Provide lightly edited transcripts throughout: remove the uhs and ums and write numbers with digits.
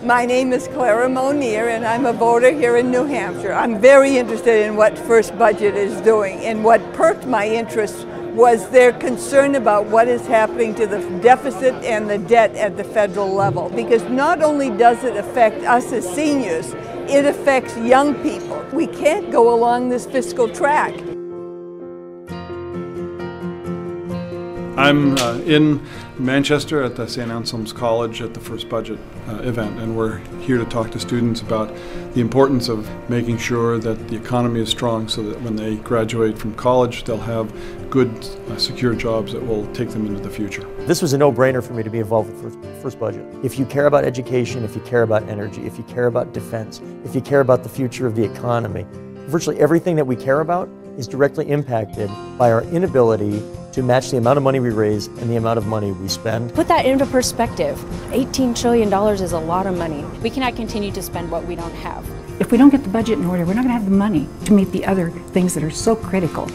My name is Clara Monier, and I'm a voter here in New Hampshire. I'm very interested in what First Budget is doing, and what perked my interest was their concern about what is happening to the deficit and the debt at the federal level. Because not only does it affect us as seniors, it affects young people. We can't go along this fiscal track. I'm in Manchester at the St. Anselm's College at the First Budget event, and we're here to talk to students about the importance of making sure that the economy is strong so that when they graduate from college they'll have good, secure jobs that will take them into the future. This was a no-brainer for me to be involved with First Budget. If you care about education, if you care about energy, if you care about defense, if you care about the future of the economy, virtually everything that we care about is directly impacted by our inability to match the amount of money we raise and the amount of money we spend. Put that into perspective. $18 trillion is a lot of money. We cannot continue to spend what we don't have. If we don't get the budget in order, we're not going to have the money to meet the other things that are so critical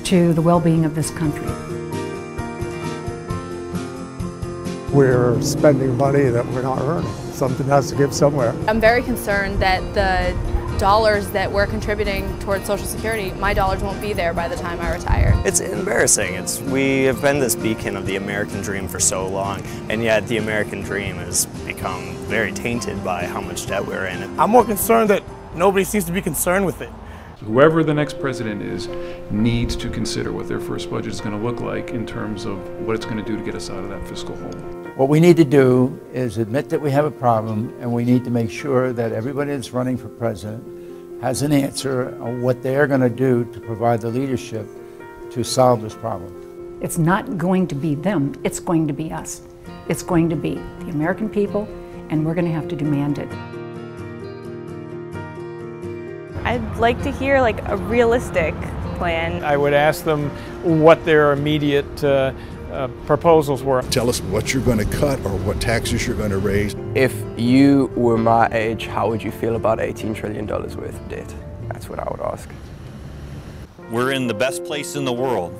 to the well-being of this country. We're spending money that we're not earning. Something has to give somewhere. I'm very concerned that the dollars that we're contributing towards Social Security, my dollars won't be there by the time I retire. It's embarrassing. We have been this beacon of the American dream for so long, and yet the American dream has become very tainted by how much debt we're in. I'm more concerned that nobody seems to be concerned with it. Whoever the next president is needs to consider what their first budget is going to look like in terms of what it's going to do to get us out of that fiscal hole. What we need to do is admit that we have a problem, and we need to make sure that everybody that's running for president has an answer on what they're going to do to provide the leadership to solve this problem. It's not going to be them, it's going to be us. It's going to be the American people, and we're going to have to demand it. I'd like to hear a realistic plan. I would ask them what their immediate proposals were. Tell us what you're going to cut or what taxes you're going to raise. If you were my age, how would you feel about $18 trillion worth of debt? That's what I would ask. We're in the best place in the world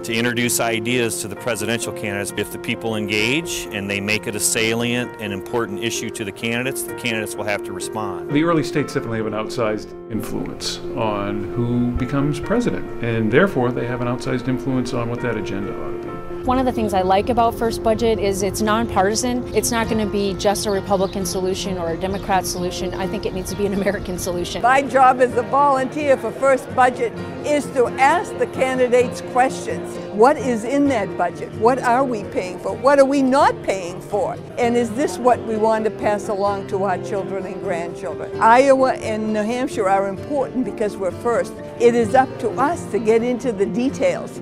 to introduce ideas to the presidential candidates. If the people engage and they make it a salient and important issue to the candidates will have to respond. The early states definitely have an outsized influence on who becomes president, and therefore they have an outsized influence on what that agenda ought to be. One of the things I like about First Budget is it's nonpartisan. It's not going to be just a Republican solution or a Democrat solution. I think it needs to be an American solution. My job as a volunteer for First Budget is to ask the candidates questions. What is in that budget? What are we paying for? What are we not paying for? And is this what we want to pass along to our children and grandchildren? Iowa and New Hampshire are important because we're first. It is up to us to get into the details.